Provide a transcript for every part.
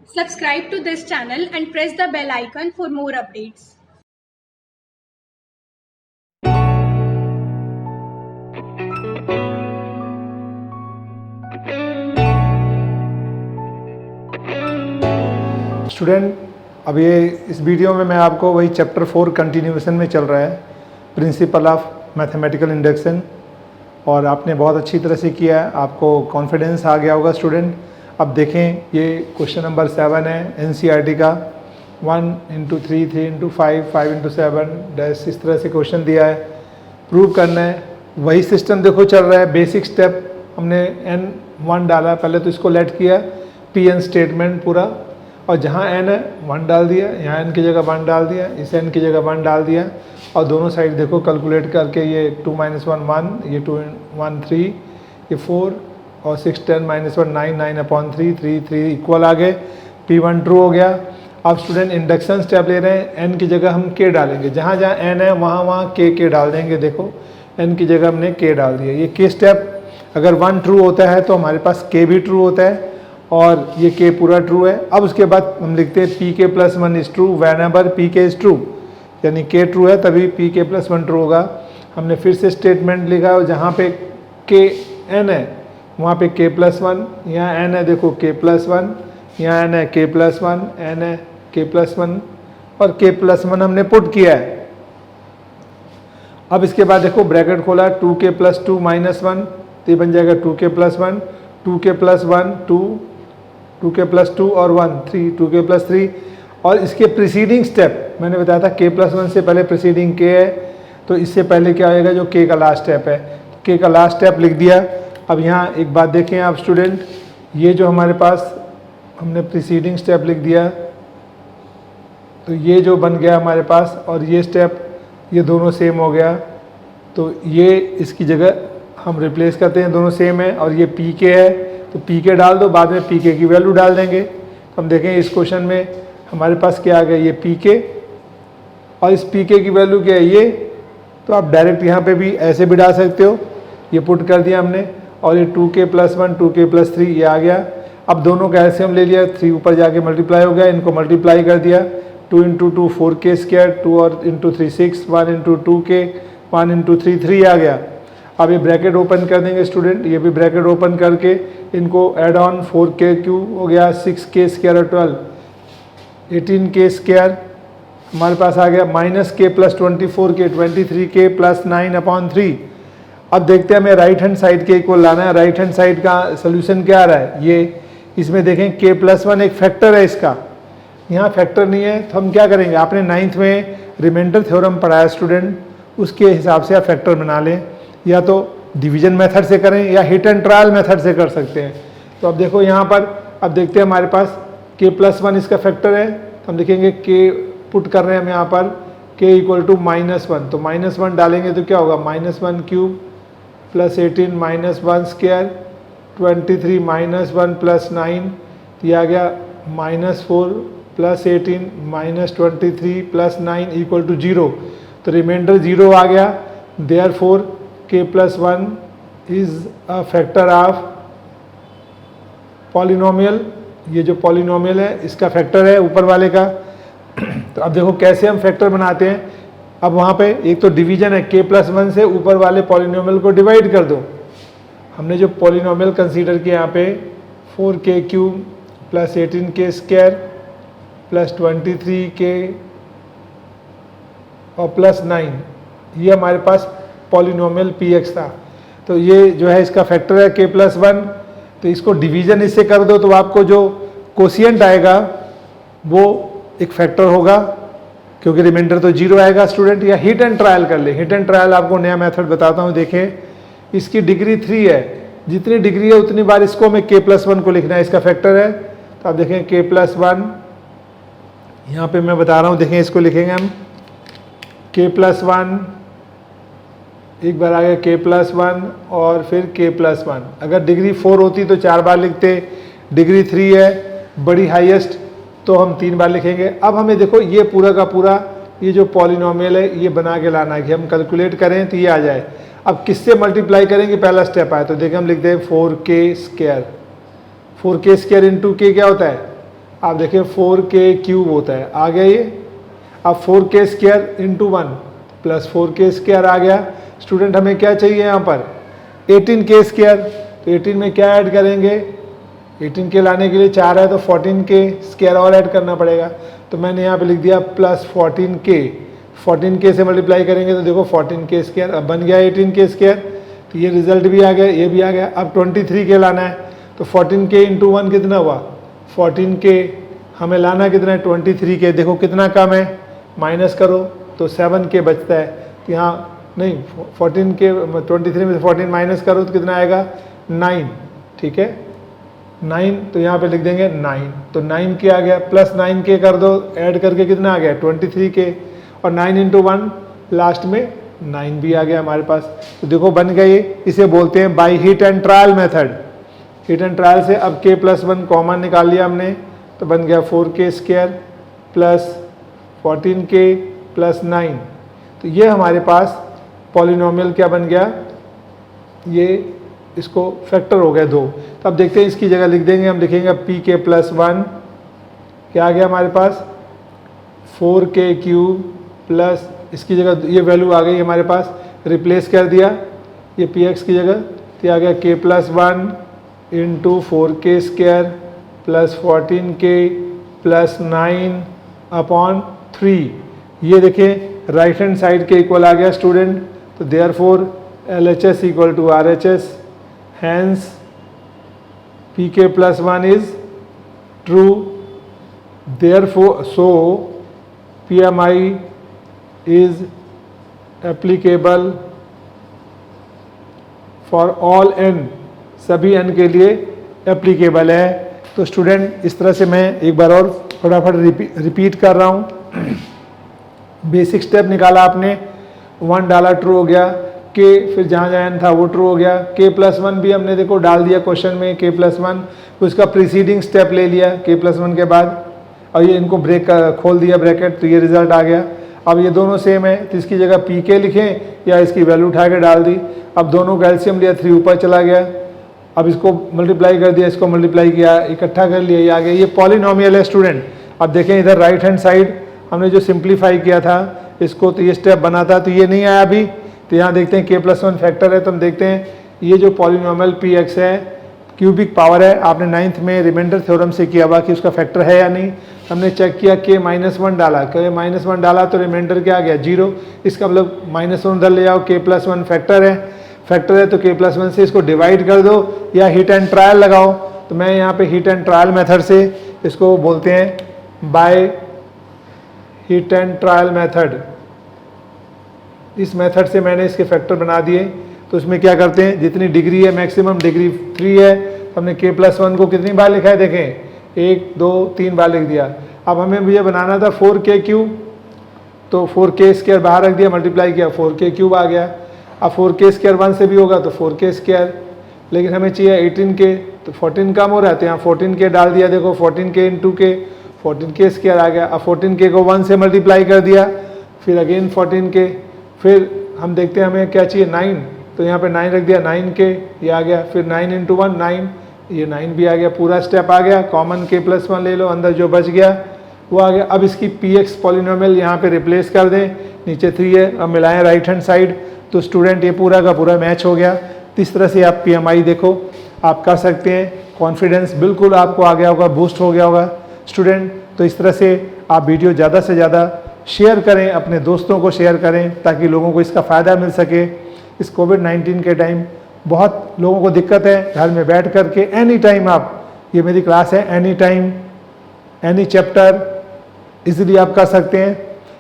Subscribe to this channel and press the bell icon for more updates. Student, अब ये इस video में मैं आपको वही चैप्टर 4 कंटिन्यूएशन में चल रहा है, प्रिंसिपल ऑफ मैथमेटिकल इंडक्शन, और आपने बहुत अच्छी तरह से किया है, आपको कॉन्फिडेंस आ गया होगा स्टूडेंट। अब देखें, ये क्वेश्चन नंबर 7 है एनसीईआरटी का। 1 × 3, 3 × 5, 5 × 7 डैश, इस तरह से क्वेश्चन दिया है, प्रूव करना है। वही सिस्टम देखो चल रहा है, बेसिक स्टेप हमने n1 डाला, पहले तो इसको लेट किया pn स्टेटमेंट पूरा, और जहाँ n है 1 डाल दिया, यहाँ n की जगह 1 डाल दिया, इस n की जगह 1 डाल दिया, और दोनों साइड देखो कैलकुलेट करके ये 2 - 1 1, ये 2 × 1 3, ये 4 और 6 10 - 1 9, 9/3, 3 3 इक्वल आ गए, P1 ट्रू हो गया। अब स्टूडेंट इंडक्शन स्टेप ले रहे हैं, n की जगह हम k डालेंगे, जहाँ जहाँ n है वहाँ k डाल देंगे। देखो n की जगह हमने k डाल दिया। ये k स्टेप अगर 1 ट्रू होता है तो हमारे पास k भी ट्रू होता है, और ये k पूरा ट्रू है। अब उसके बाद हम लिखते हैं pk + 1 is true when ever pk is true, यानी k ट्रू है तभी pk + 1 ट्रू होगा। हमने फिर से स्टेटमेंट लिखा, और जहाँ पे k n है वहाँ पे k + 1, यहाँ n है देखो k + 1, यहाँ n है k + 1, n है k + 1, और k + 1 हमने पुट किया है। अब इसके बाद देखो ब्रैकेट खोला, 2k + 2 - 1, तो ये बन जाएगा 2k + 1, 2k + 1 2, 2k + 2 और 1 3, 2k + 3। और इसके प्रीसीडिंग स्टेप मैंने बताया था k + 1 से पहले प्रीसीडिंग k है, तो इससे पहले क्या आएगा, जो k का लास्ट स्टेप है, k का लास्ट स्टेप लिख दिया। अब यहाँ एक बात देखें आप स्टूडेंट, ये जो हमारे पास हमने प्रीसीडिंग स्टेप लिख दिया, तो ये जो बन गया हमारे पास, और ये स्टेप ये दोनों सेम हो गया, तो ये इसकी जगह हम रिप्लेस करते हैं, दोनों सेम है, और ये pk है तो pk डाल दो, बाद में pk की वैल्यू डाल देंगे। तो हम देखें इस क्वेश्चन में हमारे पास क्या आ गया, ये pk, और इस pk की वैल्यू क्या है ये, तो आप डायरेक्ट यहाँ पे भी ऐसे भी डाल सकते हो, ये पुट कर दिया हमने, और ये 2k + 1 2k + 3 ये आ गया। अब दोनों का एलसीएम ले लिया, 3 ऊपर जाके मल्टीप्लाई हो गया, इनको मल्टीप्लाई कर दिया, 2 × 2 4k², 2 और × 3 6, 1 × 2k, 1 × 3 3 आ गया। अब ये ब्रैकेट ओपन कर देंगे स्टूडेंट, ये भी ब्रैकेट ओपन करके इनको ऐड ऑन, 4k³ हो गया, 6k² और 12, 18k² हमारे पास आ गया, -k + 24k, 23k + 9/3। अब देखते हैं हमें राइट हैंड साइड के इक्वल लाना है। राइट हैंड साइड का सोल्यूशन क्या आ रहा है, ये इसमें देखें k + 1 एक फैक्टर है इसका, यहाँ फैक्टर नहीं है, तो हम क्या करेंगे, आपने 9th में रिमाइंडर थ्योरम पढ़ाया स्टूडेंट, उसके हिसाब से आप फैक्टर बना लें, या तो डिवीजन मेथड से करें या हिट एंड ट्रायल मेथड से कर सकते हैं। तो अब देखो यहाँ पर, अब देखते हैं हमारे पास k + 1 इसका फैक्टर है, तो हम देखेंगे k पुट कर रहे हैं हम यहाँ पर, k = -1, तो -1 डालेंगे तो क्या होगा, -1³ + 18 - 1² 23 - 1 + 9, ये आ गया -4 + 18 - 23 + 9 = 0, तो रिमाइंडर 0 आ गया। Therefore k + 1 is a factor of polynomial, ये जो पॉलिनोमियल है इसका फैक्टर है ऊपर वाले का। तो अब देखो कैसे हम फैक्टर बनाते हैं। अब वहाँ पे एक तो डिवीजन है, k + 1 से ऊपर वाले पॉलिनोमियल को डिवाइड कर दो। हमने जो पॉलिनोमियल कंसीडर किया यहाँ पे 4k³ + 18k² + 23k और +9, ये हमारे पास पॉलिनोमियल px था, तो ये जो है इसका फैक्टर है k + 1। तो इसको डिवीजन इससे कर दो, तो आपको जो कोशिएंट आएगा वो एक फैक्टर होगा, क्योंकि रिमाइंडर तो 0 आएगा स्टूडेंट। या हिट एंड ट्रायल कर ले, हिट एंड ट्रायल आपको नया मेथड बताता हूँ। देखें, इसकी डिग्री 3 है, जितनी डिग्री है उतनी बार इसको हमें k + 1 को लिखना है, इसका फैक्टर है। तो आप देखें k + 1, यहाँ पे मैं बता रहा हूँ, देखें इसको लिखेंगे हम k + 1, एक बार आ गया k + 1 और फिर k + 1। अगर डिग्री 4 होती तो 4 बार लिखते, डिग्री 3 है बड़ी हाईएस्ट, तो हम 3 बार लिखेंगे। अब हमें देखो ये पूरा का पूरा ये जो पॉलिनोमियल है ये बना के लाना है कि हम कैलकुलेट करें तो ये आ जाए। अब किससे मल्टीप्लाई करेंगे, पहला स्टेप आए तो देखिए हम लिखते हैं 4k², 4k² × k क्या होता है आप देखिए 4k क्यूब होता है, आ गया ये। अब 4k square into 1 plus 4k square आ गया। स्टूडेंट हमें क्या चाहिए यहाँ पर 18k स्क्वायर, तो 18 में क्या ऐड करेंगे, 18k लाने के लिए 4 है तो 14k स्क्वायर और ऐड करना पड़ेगा। तो मैंने यहाँ पे लिख दिया प्लस 14k से मल्टीप्लाई करेंगे तो देखो 14k स्क्वायर, अब बन गया 18k स्क्वायर। तो ये रिजल्ट भी आ गया, ये भी आ गया। अब 23k लाना है तो 14k इंटू 1 कितना हुआ 14k, हमें लाना कितना है 23k। देखो कितना कम है, माइनस करो तो 7k बचता है। तो यहाँ नहीं 14k 23 में से 14 माइनस करो तो कितना आएगा 9, ठीक है 9, तो यहाँ पे लिख देंगे 9, तो 9k आ गया। प्लस 9k कर दो, ऐड करके कितना आ गया 23k, और 9 इंटू 1 लास्ट में 9 भी आ गया हमारे पास। तो देखो बन गया ये, इसे बोलते हैं by hit and trial method. Hit and trial से अब k प्लस 1 कॉमन निकाल लिया हमने, तो बन गया 4k square plus 14k plus 9। तो ये हमारे पास पॉलिनोमियल क्या बन गया, ये इसको फैक्टर हो गया 2। तो अब देखते हैं इसकी जगह लिख देंगे, हम लिखेंगे pk प्लस 1 क्या आ गया हमारे पास 4k क्यूब प्लस इसकी जगह ये वैल्यू आ गई हमारे पास, रिप्लेस कर दिया ये px की जगह, तो आ गया k plus 1 into 4k square plus 14k plus 9 upon 3। ये देखिए राइट हैंड साइड के इक्वल आ गया स्टूडेंट। तो therefore LHS equal to RHS, hence pk plus 1 is true, therefore so PMI is applicable for all n, सभी n के लिए applicable है। तो स्टूडेंट इस तरह से मैं एक बार और फटाफट रिपीट कर रहा हूँ। बेसिक स्टेप निकाला आपने, 1 डाला ट्रू हो गया, k फिर जहाँ जहाँ n था वो ट्रू हो गया, k प्लस 1 भी हमने देखो डाल दिया क्वेश्चन में k प्लस 1, उसका प्रीसीडिंग स्टेप ले लिया k प्लस 1 के बाद, और ये इनको ब्रेक खोल दिया ब्रैकेट, तो ये रिजल्ट आ गया। अब ये दोनों सेम है तो इसकी जगह pk लिखें या इसकी वैल्यू उठा के डाल दी। अब दोनों का एलसीएम लिया, 3 ऊपर चला गया, अब इसको मल्टीप्लाई कर दिया, इसको मल्टीप्लाई किया, इकट्ठा कर लिया, ये आ गया। ये पॉलिनोमियल है स्टूडेंट। अब देखें इधर राइट हैंड साइड हमने जो सिंप्लीफाई किया था इसको, तो ये स्टेप बना था, तो ये नहीं आया अभी। तो यहाँ देखते हैं k प्लस 1 फैक्टर है, तो हम देखते हैं ये जो पॉलिनोमियल px है क्यूबिक पावर है, आपने 9th में रिमाइंडर थ्योरम से किया हुआ कि उसका फैक्टर है या नहीं। हमने चेक किया k माइनस 1 डाला, k माइनस 1 डाला तो रिमाइंडर क्या आ गया 0, इसका मतलब माइनस 1 उधर ले जाओ, k प्लस 1 फैक्टर है तो k प्लस 1 से इसको डिवाइड कर दो या हिट एंड ट्रायल लगाओ। तो मैं यहाँ पे हिट एंड ट्रायल मेथड से इसको बोलते हैं by hit and trial method. इस मेथड से मैंने इसके फैक्टर बना दिए। तो उसमें क्या करते हैं, जितनी डिग्री है मैक्सिमम डिग्री 3 है, तो हमने k प्लस 1 को कितनी बार लिखा है, देखें 1 2 3 बार लिख दिया। अब हमें मुझे बनाना था 4k क्यूब, तो 4k स्क्वायर बाहर रख दिया, मल्टीप्लाई किया 4k क्यूब आ गया। अब 4k स्क्वायर 1 से भी होगा तो 4k स्क्वायर, लेकिन हमें चाहिए 18k, तो 14 कम हो रहा है तो यहाँ 14k डाल दिया, देखो 14k into k 14k square आ गया। अब 14k को 1 से मल्टीप्लाई कर दिया, फिर अगेन 14k, फिर हम देखते हैं हमें क्या चाहिए 9, तो यहाँ पे 9 रख दिया 9k, ये आ गया। फिर 9 इंटू 1 9, ये 9 भी आ गया, पूरा स्टेप आ गया। कॉमन k प्लस 1 ले लो, अंदर जो बच गया वो आ गया। अब इसकी px पॉलिनोमियल यहाँ पे रिप्लेस कर दें, नीचे 3 है, अब मिलाएं राइट हैंड साइड, तो स्टूडेंट ये पूरा का पूरा मैच हो गया। तो इस तरह से आप PMI देखो आप कर सकते हैं, कॉन्फिडेंस बिल्कुल आपको आ गया होगा, बूस्ट हो गया होगा स्टूडेंट। तो इस तरह से आप वीडियो ज़्यादा से ज़्यादा शेयर करें, अपने दोस्तों को शेयर करें ताकि लोगों को इसका फ़ायदा मिल सके। इस कोविड-19 के टाइम बहुत लोगों को दिक्कत है, घर में बैठ कर के एनी टाइम आप, ये मेरी क्लास है, any time any chapter easily आप कर सकते हैं।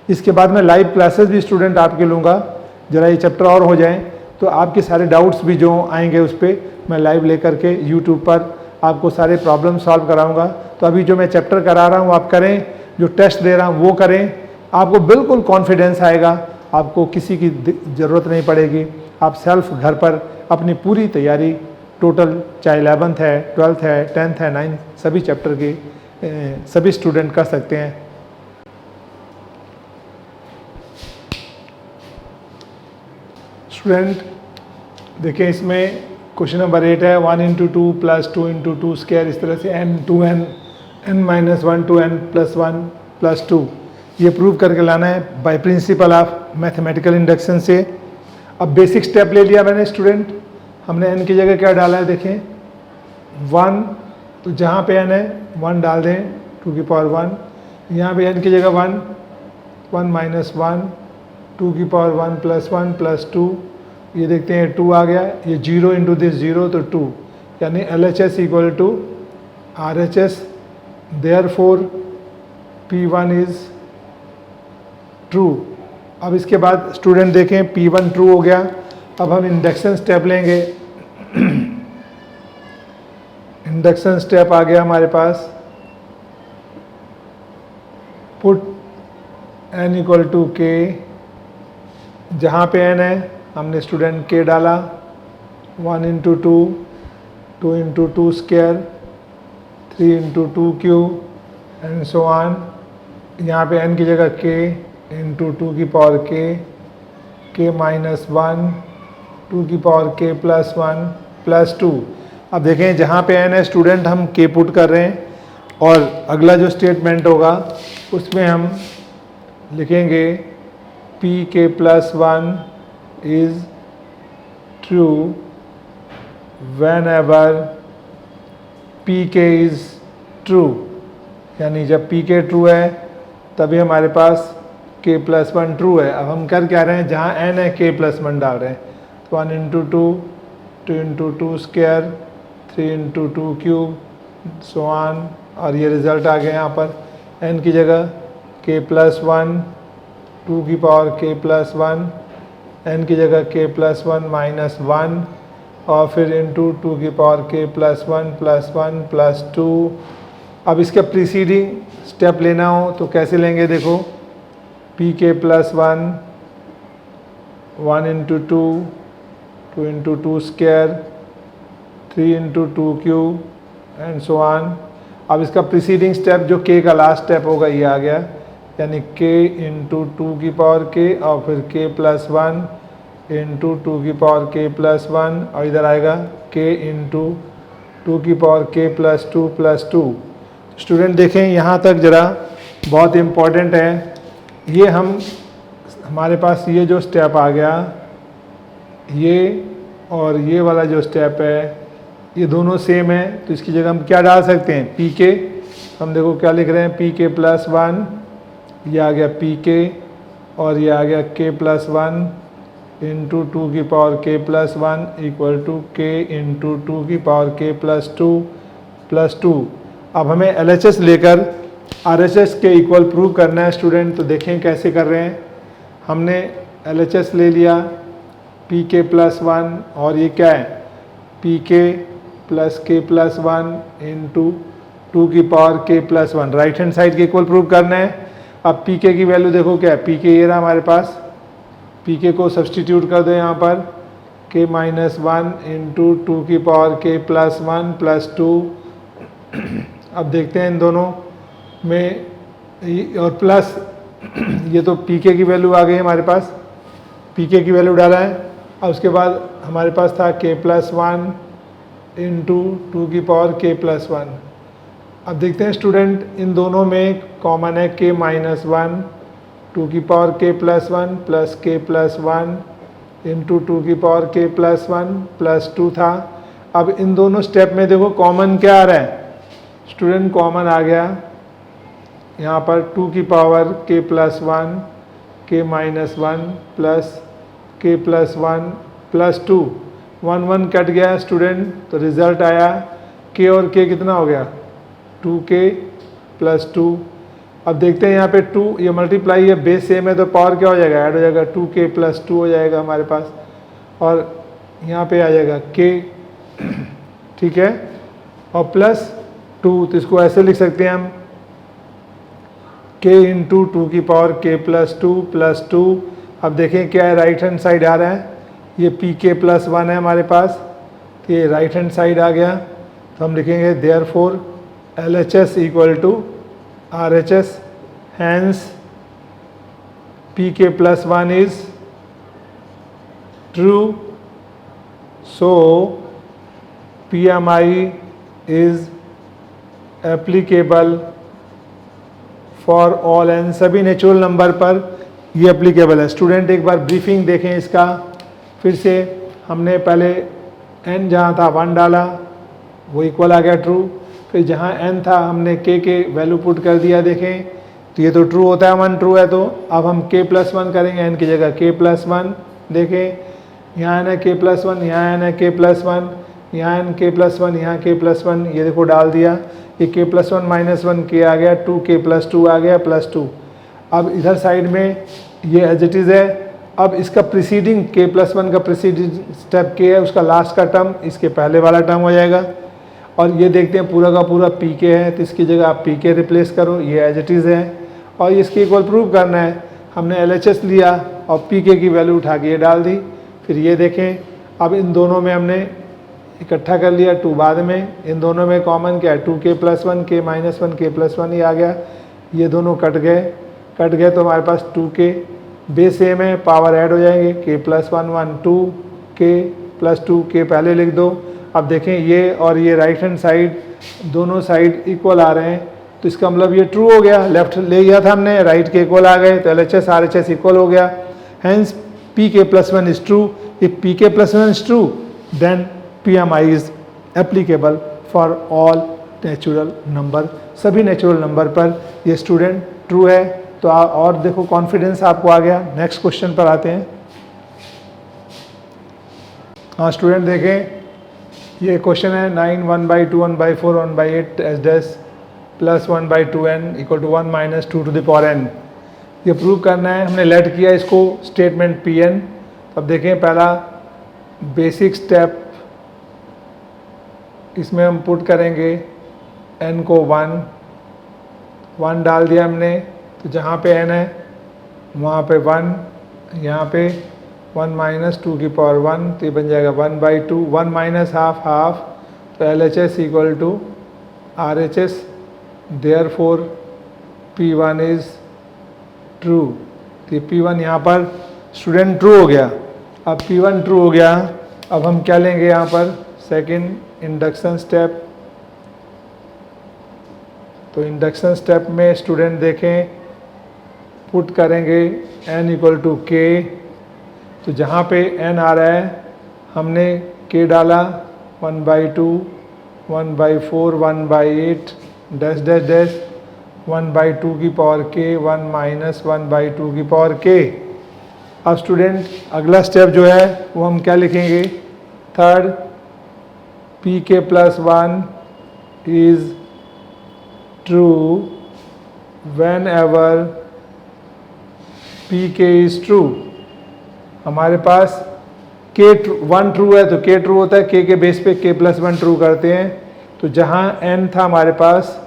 इसके बाद मैं लाइव क्लासेस भी स्टूडेंट आपके लूँगा, ज़रा ये चैप्टर और हो जाएं तो आपके सारे डाउट्स भी जो आएंगे उस पर मैं लाइव लेकर के यूट्यूब पर आपको सारे प्रॉब्लम सॉल्व कराऊंगा। तो अभी जो मैं चैप्टर करा रहा हूँ आप करें, जो टेस्ट दे रहा हूँ वो करें, आपको बिल्कुल कॉन्फिडेंस आएगा, आपको किसी की ज़रूरत नहीं पड़ेगी। आप सेल्फ घर पर अपनी पूरी तैयारी टोटल, चाहे 11th है 12th है 10th है 9th, सभी चैप्टर के सभी स्टूडेंट कर सकते हैं। स्टूडेंट देखिए इसमें क्वेश्चन नंबर 8 है 1 इंटू 2 प्लस 2 इंटू 2 स्क्वायर, इस तरह से n 2n n-1 to n+1 + 2 ये प्रूव करके लाना है by principle of mathematical induction से। अब बेसिक स्टेप ले लिया मैंने स्टूडेंट, हमने n की जगह क्या डाला है देखें 1, तो जहाँ पे n है 1 डाल दें 2 की पावर 1, यहाँ पे n की जगह 1, 1 - 1, 2 की पावर 1 + 1 + 2, ये देखते हैं 2 आ गया, ये 0 इंटू दिस 0 तो 2, यानी LHS equal to RHS, therefore P1 is true. अब इसके बाद स्टूडेंट देखें P1 ट्रू हो गया। अब हम इंडक्शन स्टेप लेंगे। इंडक्शन स्टेप आ गया हमारे पास, put n equal to k, जहाँ पे n है हमने स्टूडेंट k डाला, 1 into 2, 2 into 2 square, 3 into 2 cube and so on. यहाँ पे n की जगह k इंटू 2 की पावर k -1, 2 की पावर k +1 + 2। अब देखें जहाँ पे n है स्टूडेंट हम k पुट कर रहे हैं, और अगला जो स्टेटमेंट होगा उसमें हम लिखेंगे pk +1 is true whenever pk is true, यानी जब pk ट्रू है तभी हमारे पास k +1 ट्रू है। अब हम कर क्या रहे हैं, जहाँ n है k +1 डाल रहे हैं, तो 1 into 2, 2 into 2 square, 3 into 2 cube so on, और ये रिज़ल्ट आ गया यहाँ पर n की जगह k +1, 2 की पावर k +1, n की जगह k +1 -1, और फिर इंटू 2 की पावर k +1 +1 + 2। अब इसका प्रीसीडिंग स्टेप लेना हो तो कैसे लेंगे, देखो pk +1, 1 into 2, 2 into 2 square, 3 into 2 cube and so on. अब इसका प्रीसीडिंग स्टेप जो k का लास्ट स्टेप होगा ये आ गया, यानी k इंटू 2 की पावर k, और फिर k +1 इंटू 2 की पावर k +1, और इधर आएगा k इंटू 2 की पावर k +2 + 2। स्टूडेंट देखें यहाँ तक ज़रा बहुत इम्पॉर्टेंट है, ये हमारे पास ये जो स्टेप आ गया, ये और ये वाला जो स्टेप है ये दोनों सेम है, तो इसकी जगह हम क्या डाल सकते हैं pk। हम देखो क्या लिख रहे हैं, pk +1, ये आ गया pk, और ये आ गया k +1 इंटू 2 की power k +1 equal to k into 2 की पावर k +2 + 2। अब हमें LHS लेकर RHS के इक्वल प्रूव करना है स्टूडेंट, तो देखें कैसे कर रहे हैं। हमने LHS ले लिया pk +1, और ये क्या है pk + k +1 इंटू 2 की power k +1, right hand side के इक्वल प्रूव करना है। अब pk की वैल्यू देखो क्या है, pk ये रहा हमारे पास, pk को सब्सटीट्यूट कर दो यहाँ पर, k -1 इंटू 2 की पावर k +1 + 2। अब देखते हैं इन दोनों में, और प्लस ये तो pk की वैल्यू आ गई हमारे पास, pk की वैल्यू डाला है। अब उसके बाद हमारे पास था k +1 इंटू 2 की पावर k +1। अब देखते हैं स्टूडेंट इन दोनों में कॉमन है k -1, 2 की power k +1 plus k +1 into 2 की पावर k +1 + 2 था। अब इन दोनों स्टेप में देखो कॉमन क्या आ रहा है स्टूडेंट, कॉमन आ गया यहाँ पर 2 की power k +1, k -1 plus k +1 + 2, 1 1 cut गया स्टूडेंट, तो रिज़ल्ट आया k और k कितना हो गया 2k + 2। अब देखते हैं यहाँ पे 2 ये मल्टीप्लाई है, बेस सेम है तो पावर क्या हो जाएगा, ऐड हो जाएगा, 2k + 2 हो जाएगा हमारे पास, और यहाँ पे आ जाएगा k, ठीक है, और +2, तो इसको ऐसे लिख सकते हैं हम k इंटू 2 की पावर k +2 + 2। अब देखें क्या है, राइट हैंड साइड आ रहा है, ये pk +1 है हमारे पास, तो ये राइट हैंड साइड आ गया, तो हम लिखेंगे therefore LHS equal to RHS, hence pk +1 is true, so PMI is applicable for all n, सभी नेचुरल नंबर पर ये एप्लीकेबल है। स्टूडेंट एक बार ब्रीफिंग देखें इसका फिर से। हमने पहले n जहाँ था 1 डाला, वो इक्वल आ गया ट्रू। फिर जहाँ n था हमने k के वैल्यू पुट कर दिया, देखें तो ये तो ट्रू होता है, 1 ट्रू है। तो अब हम k+1 करेंगे, n की जगह k+1, देखें यहाँ n है k+1, यहाँ n है k+1, यहाँ n k+1, यहाँ k+1, ये देखो डाल दिया, ये k+1 -1 k आ गया, 2k+2 आ गया +2। अब इधर साइड में ये एज इट इज़ है। अब इसका प्रीसीडिंग k+1 का प्रीसीडिंग स्टेप k है, उसका लास्ट का टर्म इसके पहले वाला टर्म हो जाएगा। और ये देखते हैं पूरा का पूरा pk है, तो इसकी जगह आप pk रिप्लेस करो, ये एज इट इज़ है। और इसके इक्वल प्रूव करना है, हमने LHS लिया और pk की वैल्यू उठा के ये डाल दी। फिर ये देखें, अब इन दोनों में हमने इकट्ठा कर लिया, 2 बाद में, इन दोनों में कॉमन क्या है, 2k+1 k-1 k+1 ही आ गया। ये दोनों कट गए तो हमारे पास 2k, बेस सेम है, पावर ऐड हो जाएंगे, k+1 1 2k+2 k पहले लिख दो। अब देखें ये और ये राइट हैंड साइड दोनों साइड इक्वल आ रहे हैं, तो इसका मतलब ये ट्रू हो गया। लेफ्ट ले गया था हमने, राइट के इक्वल आ गए, तो LHS RHS इक्वल हो गया। Hence pk+1 is true. If pk+1 is true then PMI is applicable for all natural number, सभी नेचुरल नंबर पर ये स्टूडेंट ट्रू है। तो और देखो कॉन्फिडेंस आपको आ गया। नेक्स्ट क्वेश्चन पर आते हैं। हाँ स्टूडेंट देखें, ये क्वेश्चन है 9 1/2 1/4 1/8 s dash plus 1/2n equal to 1 - 2 to the power n। ये प्रूव करना है, हमने लेट किया इसको स्टेटमेंट Pn। अब देखें पहला बेसिक स्टेप, इसमें हम पुट करेंगे n को 1 डाल दिया हमने, तो जहाँ पे n है वहाँ पे 1, यहाँ पे 1 - 2 की पावर 1, तो ये बन जाएगा 1/2, 1 - हाफ हाफ, तो LHS equal to RHS, therefore P1 is true. तो ये P1 यहाँ पर स्टूडेंट ट्रू हो गया। अब P1 ट्रू हो गया, अब हम क्या लेंगे यहाँ पर, सेकंड इंडक्शन स्टेप। तो इंडक्शन स्टेप में स्टूडेंट देखें पुट करेंगे n इक्वल टू k, तो जहाँ पे n आ रहा है हमने k डाला 1/2 1/4 1/8 डैश डैश डैश 1/2 की पावर k 1 - 1/2 की पावर k। अब स्टूडेंट अगला स्टेप जो है वो हम क्या लिखेंगे, third pk+1 is true when ever pk is true. हमारे पास k1 ट्रू है तो k ट्रू होता है, k के बेस पे k+1 ट्रू करते हैं। तो जहाँ n था हमारे पास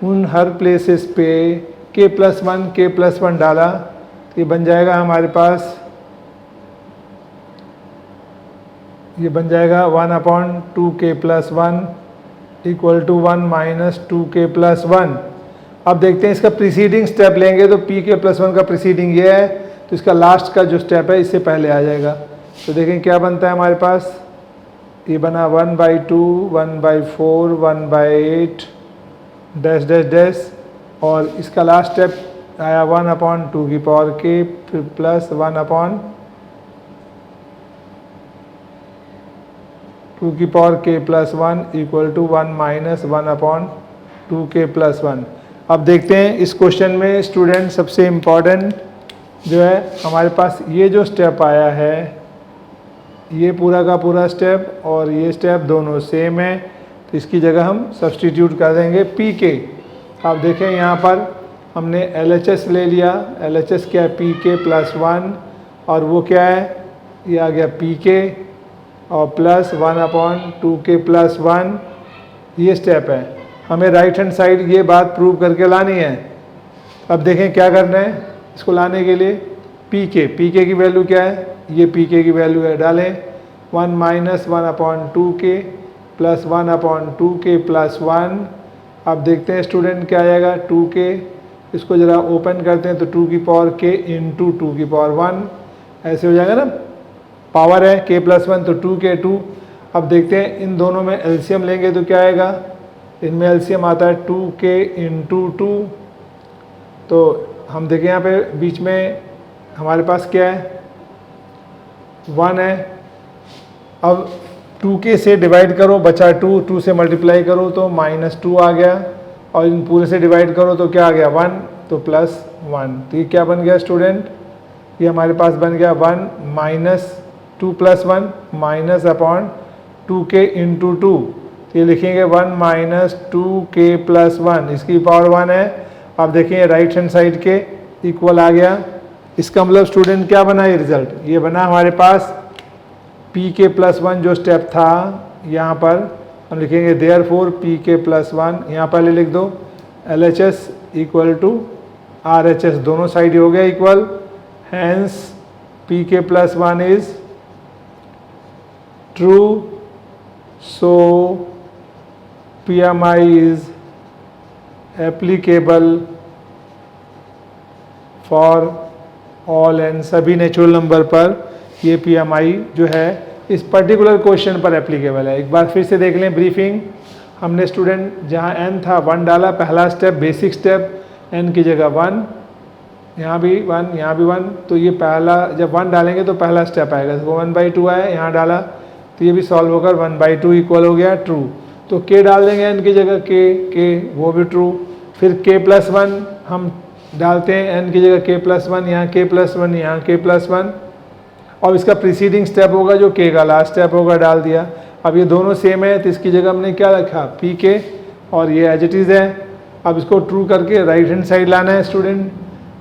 उन हर प्लेसेस पे k+1 डाला, तो ये बन जाएगा हमारे पास, ये बन जाएगा 1/2k+1 इक्वल टू 1 - 2k+1। अब देखते हैं इसका प्रीसीडिंग स्टेप लेंगे, तो pk+1 का प्रीसीडिंग ये है, तो इसका लास्ट का जो स्टेप है इससे पहले आ जाएगा। तो देखें क्या बनता है हमारे पास, ये बना 1/2 1/4 1/8 डैश डैश डैश, और इसका लास्ट स्टेप आया 1/2 की पावर k, फिर प्लस 1/2 की power k+1 equal to 1 - 1/2k+1। अब देखते हैं इस क्वेश्चन में स्टूडेंट सबसे इम्पॉर्टेंट जो है हमारे पास ये जो स्टेप आया है, ये पूरा का पूरा स्टेप और ये स्टेप दोनों सेम है, तो इसकी जगह हम सब्सटीट्यूट कर देंगे pk। आप देखें यहाँ पर हमने LHS ले लिया, LHS क्या है pk+1, और वो क्या है, ये आ गया pk और प्लस 1/2k+1, ये स्टेप है। हमें राइट हैंड साइड ये बात प्रूव करके लानी है। अब देखें क्या करना है इसको लाने के लिए, pk की वैल्यू क्या है, ये pk की वैल्यू है, डालें 1 - 1/2k प्लस 1/2k+1। अब देखते हैं स्टूडेंट क्या आ जाएगा, 2k, इसको ज़रा ओपन करते हैं तो 2 की पावर k इंटू 2 की पावर 1, ऐसे हो जाएगा ना, पावर है k+1 तो 2k2। अब देखते हैं इन दोनों में एलसीएम लेंगे तो क्या आएगा, इनमें एलसीएम आता है 2k इंटू 2। तो हम देखें यहाँ पे बीच में हमारे पास क्या है, 1 है। अब 2k से डिवाइड करो, बचा 2, 2 से मल्टीप्लाई करो तो -2 आ गया, और इन पूरे से डिवाइड करो तो क्या आ गया 1, तो +1। तो ये क्या बन गया स्टूडेंट, ये हमारे पास बन गया 1 -2 + 1 माइनस अपॉन 2k इंटू 2। ये लिखेंगे 1 - 2k + 1, इसकी पावर 1 है। अब देखिए राइट हैंड साइड के इक्वल आ गया। इसका मतलब स्टूडेंट क्या बना, ये रिजल्ट ये बना हमारे पास pk + 1 जो स्टेप था, यहाँ पर हम लिखेंगे देयरफॉर pk + 1, यहाँ पहले लिख दो LHS = RHS, दोनों साइड हो गया equal, hence pk + 1 is true, so PMI is applicable for all and सभी नेचुरल नंबर पर ये PMI जो है इस पर्टिकुलर क्वेश्चन पर एप्लीकेबल है। एक बार फिर से देख लें ब्रीफिंग। हमने स्टूडेंट जहाँ n था 1 डाला, पहला स्टेप बेसिक स्टेप, n की जगह 1, यहाँ भी 1, यहाँ भी 1, तो ये पहला जब 1 डालेंगे तो पहला स्टेप आएगा, तो 1/2 आया, यहाँ डाला तो ये भी सॉल्व होकर 1/2 इक्वल हो गया ट्रू। तो k डाल देंगे n की जगह k वो भी ट्रू। फिर k + 1 हम डालते हैं n की जगह k + 1, यहाँ k + 1, यहाँ k + 1, और इसका प्रीसीडिंग स्टेप होगा जो k का लास्ट स्टेप होगा, डाल दिया। अब ये दोनों सेम है तो इसकी जगह हमने क्या रखा pk, और ये एज इट इज़ है। अब इसको ट्रू करके राइट हैंड साइड लाना है स्टूडेंट।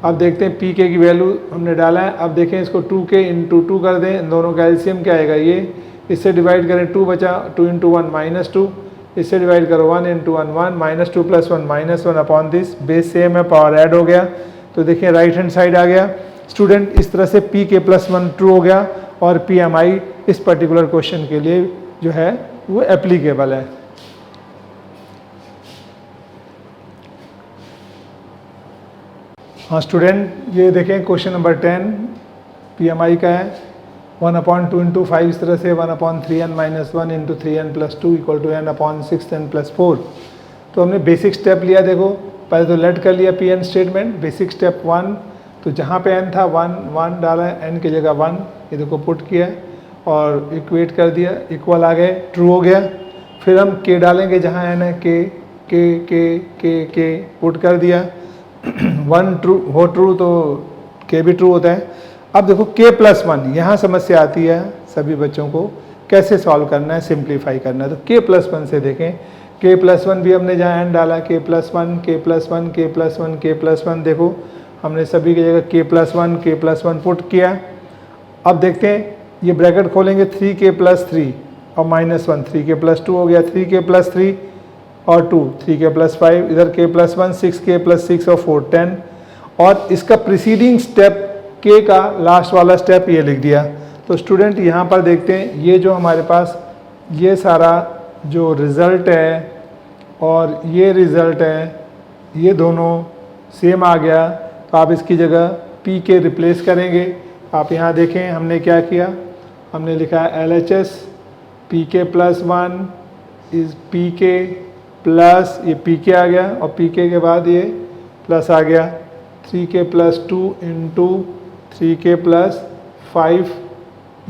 अब देखते हैं pk की वैल्यू हमने डाला है। अब देखें इसको 2k इंटू 2 कर दें, इन दोनों का एलसीएम क्या आएगा, ये इससे डिवाइड करें 2 बचा, 2 इंटू 1 -2, इससे डिवाइड करो 1 into 1 1, -2 + 1 -1 upon this, base same है, पावर ऐड हो गया। तो देखिए राइट हैंड साइड आ गया स्टूडेंट। इस तरह से pk + 1 ट्रू हो गया, और PMI इस पर्टिकुलर क्वेश्चन के लिए जो है वो एप्लीकेबल है। हाँ स्टूडेंट, ये देखें क्वेश्चन नंबर 10 PMI का है। 1/2 इंटू 5, इस तरह से 1/3n - 1 इंटू 3n + 2 = n/6n + 4। तो हमने बेसिक स्टेप लिया, देखो पहले तो लेट कर लिया PN स्टेटमेंट, बेसिक स्टेप 1, तो जहाँ पे n था 1 डाला, n की जगह 1, ये देखो पुट किया और इक्वेट कर दिया, इक्वल आ गए, ट्रू हो गया। फिर हम k डालेंगे जहाँ n है, k पुट कर दिया 1 ट्रू हो, ट्रू तो k भी ट्रू होता है। अब देखो k + 1, यहाँ समस्या आती है सभी बच्चों को, कैसे सॉल्व करना है, सिंप्लीफाई करना है। तो k + 1 से देखें, k + 1 भी हमने जहाँ n डाला k + 1, k + 1, k + 1, k + 1, देखो हमने सभी की जगह k + 1 पुट किया। अब देखते हैं, ये ब्रैकेट खोलेंगे 3k + 3 और -1, 3k + 2 हो गया, 3k + 3 और 2, 3k + 5, इधर k + 1, 6k + 6 और 4, 10, और इसका प्रीसीडिंग स्टेप k का लास्ट वाला स्टेप ये लिख दिया। तो स्टूडेंट यहाँ पर देखते हैं, ये जो हमारे पास ये सारा जो रिज़ल्ट है और ये रिज़ल्ट है, ये दोनों सेम आ गया। तो आप इसकी जगह pk रिप्लेस करेंगे। आप यहाँ देखें हमने क्या किया, हमने लिखा LHS pk + 1 is pk plus, ये pk आ गया, और pk के बाद ये प्लस आ गया 3k + 2 इंटू 3k + 5,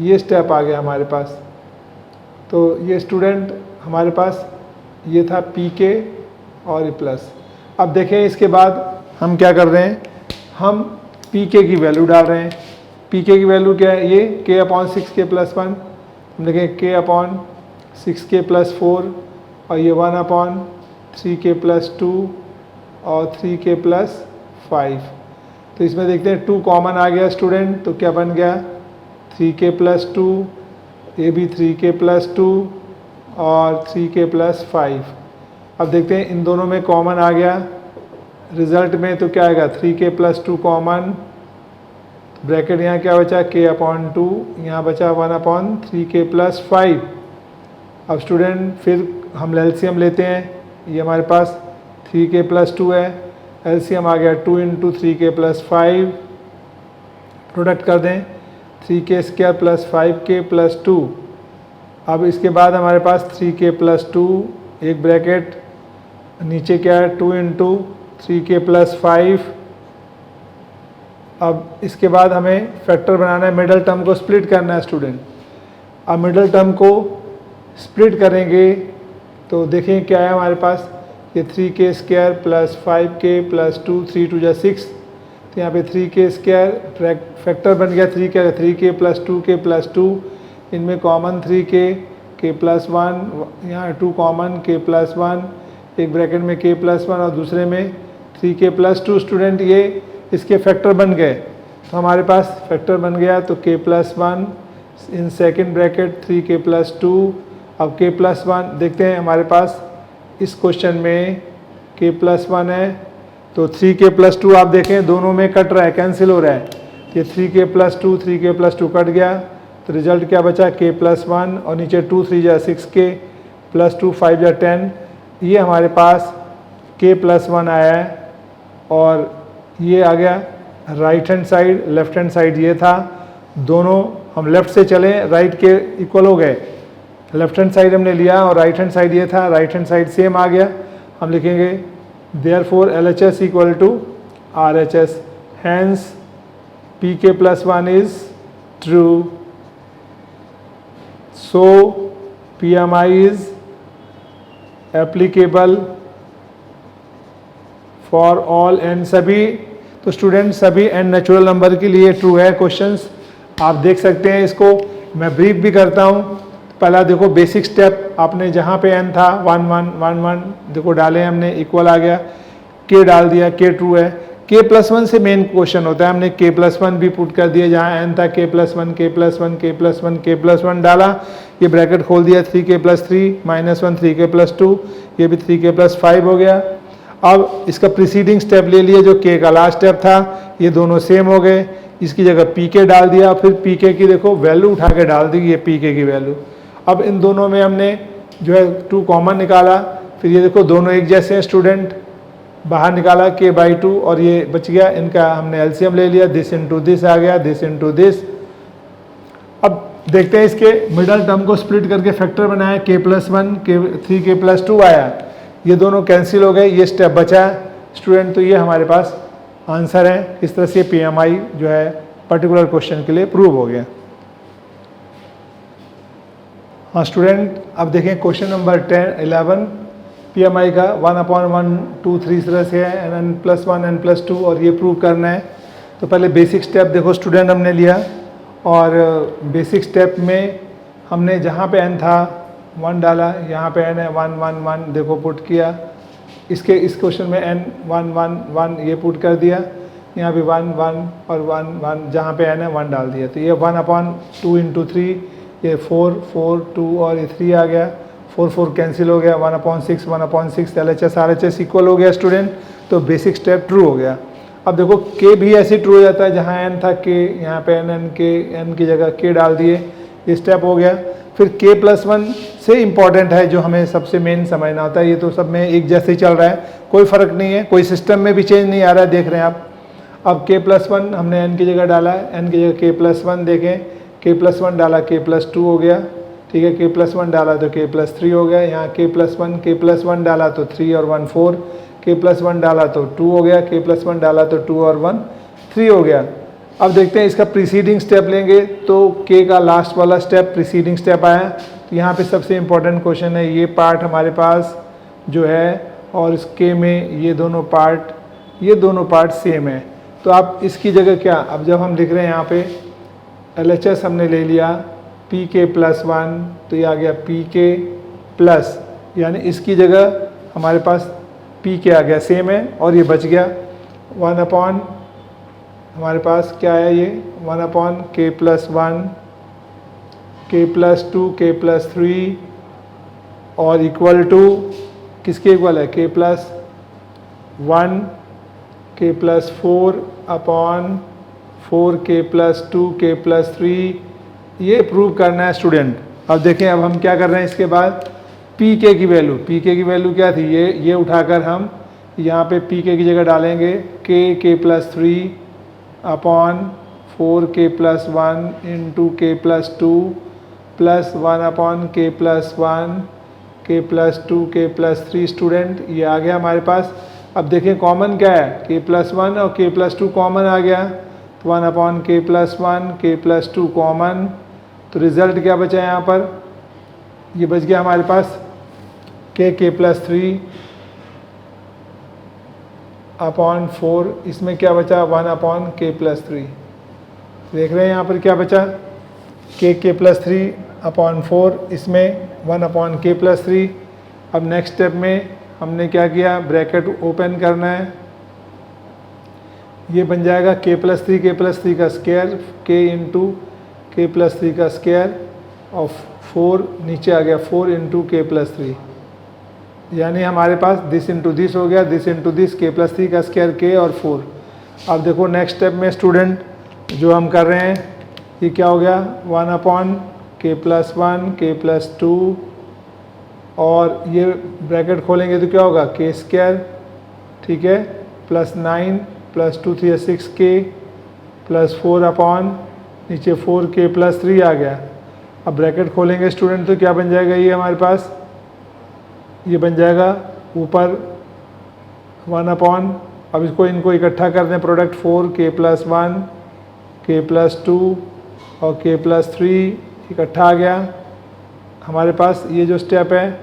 ये स्टेप आ गया हमारे पास। तो ये स्टूडेंट हमारे पास ये था pk और ये प्लस। अब देखें इसके बाद हम क्या कर रहे हैं, हम pk की वैल्यू डाल रहे हैं। pk की वैल्यू क्या है, ये k/6k + 1, हम देखें k/6k + 4, और ये 1/3k + 2 और 3k + 5। तो इसमें देखते हैं 2 कॉमन आ गया स्टूडेंट, तो क्या बन गया 3k + 2, ये भी 3k + 2 और 3k + 5। अब देखते हैं इन दोनों में कॉमन आ गया रिजल्ट में, तो क्या आएगा 3k + 2 कॉमन, ब्रैकेट यहाँ क्या बचा k/2, यहाँ बचा 1/3k + 5। अब स्टूडेंट फिर हम एलसीएम लेते हैं, ये हमारे पास 3k + 2 है, एलसीएम आ गया 2 इंटू 3k + 5, प्रोडक्ट कर दें 3k² + 5k + 2। अब इसके बाद हमारे पास 3k + 2, एक ब्रैकेट नीचे क्या है 2 इंटू 3k प्लस 5। अब इसके बाद हमें फैक्टर बनाना है, मिडल टर्म को स्प्लिट करना है स्टूडेंट। अब मिडल टर्म को स्प्लिट करेंगे तो देखें क्या है हमारे पास, ये 3k square plus 5k plus 2, 3 2 जा 6, तो यहाँ पे 3k स्क्वायर फैक्टर बन गया 3k प्लस 2k प्लस 2, इनमें कॉमन 3k, k प्लस 1, यहाँ 2 कॉमन, k प्लस 1, एक ब्रैकेट में k प्लस 1 और दूसरे में 3k प्लस 2। स्टूडेंट ये इसके फैक्टर बन गए, तो हमारे पास फैक्टर बन गया तो k plus 1 in second bracket 3k plus 2। अब k प्लस 1 देखते हैं हमारे पास इस क्वेश्चन में k प्लस 1 है, तो 3k प्लस 2 आप देखें दोनों में कट रहा है, कैंसिल हो रहा है, ये 3k plus 2 3k plus 2 cut गया, तो रिजल्ट क्या बचा k प्लस 1 और नीचे 2 3 जा 6k प्लस 2 5 जा 10। ये हमारे पास k प्लस 1 आया है और ये आ गया right hand side, left hand side ये था, दोनों हम लेफ्ट से चले राइट के इक्वल हो गए, लेफ्ट हैंड साइड हमने लिया और राइट हैंड साइड ये था, राइट हैंड साइड सेम आ गया। हम लिखेंगे therefore LHS equal to RHS, hence PK plus 1 is true, so PMI is applicable for all n सभी। तो स्टूडेंट सभी n नेचुरल नंबर के लिए ट्रू है क्वेश्चंस, आप देख सकते हैं। इसको मैं ब्रीफ भी करता हूँ। पहला देखो बेसिक स्टेप, आपने जहाँ पे n था 1 1 1 1 देखो डाले हमने, इक्वल आ गया, k डाल दिया, k ट्रू है। k प्लस 1 से मेन क्वेश्चन होता है, हमने k प्लस 1 भी पुट कर दिया, जहाँ n था k plus 1 k plus 1 k plus 1 k plus 1 डाला, ये ब्रैकेट खोल दिया 3k plus 3 minus 1 3k plus 2, ये भी 3k प्लस 5 हो गया। अब इसका प्रीसीडिंग स्टेप ले लिया जो k का लास्ट स्टेप था, ये दोनों सेम हो गए, इसकी जगह pk डाल दिया, फिर pk की देखो वैल्यू उठा के डाल दी, ये pk की वैल्यू। अब इन दोनों में हमने जो है 2 कॉमन निकाला, फिर ये देखो दोनों एक जैसे हैं स्टूडेंट, बाहर निकाला k/2 और ये बच गया, इनका हमने एलसीएम ले लिया, दिस इंटू दिस आ गया, दिस इंटू दिस। अब देखते हैं इसके मिडल टर्म को स्प्लिट करके फैक्टर बनाया, k प्लस 1 3k प्लस 2 आया, ये दोनों कैंसिल हो गए, ये स्टेप बचा स्टूडेंट। तो ये हमारे पास आंसर है। इस तरह से PMI जो है पर्टिकुलर क्वेश्चन के लिए प्रूव हो गया। हाँ स्टूडेंट, अब देखें क्वेश्चन नंबर 11 PMI का 1/1 2 3 इस तरह से है, n प्लस 1 n प्लस 2 और ये प्रूव करना है। तो पहले बेसिक स्टेप देखो स्टूडेंट हमने लिया, और बेसिक स्टेप में हमने जहाँ पे n था 1 डाला, यहाँ पे n है 1 1 1 देखो पुट किया, इसके इस क्वेश्चन में n 1 1 1 ये पुट कर दिया, यहाँ भी 1 1 और 1 1 जहाँ पे n है 1 डाल दिया, तो ये 1/2 इंटू 3, ये 4 4 2 और ये 3 आ गया, 4 4 कैंसिल हो गया, 1/6 1/6 LHS RHS इक्वल हो गया स्टूडेंट। तो बेसिक स्टेप ट्रू हो गया। अब देखो k भी ऐसे ट्रू हो जाता है, जहाँ n था k, यहाँ पे n n की जगह k डाल दिए, ये स्टेप हो गया। फिर k प्लस 1 से इम्पॉर्टेंट है जो हमें सबसे मेन समझना होता है, ये तो सब में एक जैसे ही चल रहा है, कोई फ़र्क नहीं है, कोई सिस्टम में भी चेंज नहीं आ रहा है, देख रहे हैं आप। अब k प्लस 1 हमने n की जगह डाला है, n की जगह k प्लस 1 देखें, k प्लस 1 डाला k प्लस 2 हो गया, ठीक है, k प्लस 1 डाला तो k प्लस 3 हो गया, यहाँ k प्लस 1 डाला तो 3 और 1 4, k प्लस 1 डाला तो 2 हो गया, k प्लस 1 डाला तो 2 और 1 3 हो गया। अब देखते हैं इसका प्रीसीडिंग स्टेप लेंगे, तो k का लास्ट वाला स्टेप प्रीसीडिंग स्टेप आया, तो यहाँ पे सबसे इम्पोर्टेंट क्वेश्चन है, ये पार्ट हमारे पास जो है, और इस k में ये दोनों पार्ट सेम है। तो आप इसकी जगह क्या, अब जब हम लिख रहे हैं यहाँ पे LHS हमने ले लिया pk प्लस 1, तो ये आ गया pk प्लस, यानी इसकी जगह हमारे पास pk आ गया, सेम है, और ये बच गया 1/, हमारे पास क्या है ये 1/k plus 1 k plus 2 k plus 3 और इक्वल टू किसके इक्वल है, k plus 1 k plus 4/4 k plus 2 k plus 3, ये प्रूव करना है स्टूडेंट। अब देखें, अब हम क्या कर रहे हैं, इसके बाद pk की वैल्यू क्या थी, ये उठाकर हम यहाँ पे pk की जगह डालेंगे k plus 3/4 plus 1 into k plus 2 plus 1/k plus 1 k+2 k+3 student ये आ गया हमारे पास। अब देखें कॉमन क्या है, k+1 और k+2 कॉमन आ गया, तो 1/k+1 k+2 कॉमन, तो रिज़ल्ट क्या बचा यहाँ पर, ये बच गया हमारे पास k+3 अपॉन 4, इसमें क्या बचा 1/k+3। देख रहे हैं यहाँ पर क्या बचा, k+3 अपॉन 4, इसमें 1/k+3। अब नेक्स्ट स्टेप में हमने क्या किया, ब्रैकेट ओपन करना है, ये बन जाएगा k+3 का स्क्वायर, k इंटू k+3 का स्क्वायर और 4 नीचे आ गया 4 इंटू k+3, यानी हमारे पास दिस इंटू दिस हो गया, दिस इंटू दिस, k+3 का स्क्वायर k और 4। अब देखो नेक्स्ट स्टेप में स्टूडेंट जो हम कर रहे हैं, ये क्या हो गया 1/k+1 k+2 और ये ब्रैकेट खोलेंगे तो क्या होगा k², ठीक है, +9 +2 3 6k +4 अपॉन नीचे 4k+3 आ गया। अब ब्रैकेट खोलेंगे स्टूडेंट तो क्या बन जाएगा, ये हमारे पास ये बन जाएगा ऊपर 1/, अब इसको इनको इकट्ठा कर दें प्रोडक्ट, 4k+1 k+2 और k+3 इकट्ठा आ गया हमारे पास। ये जो स्टेप है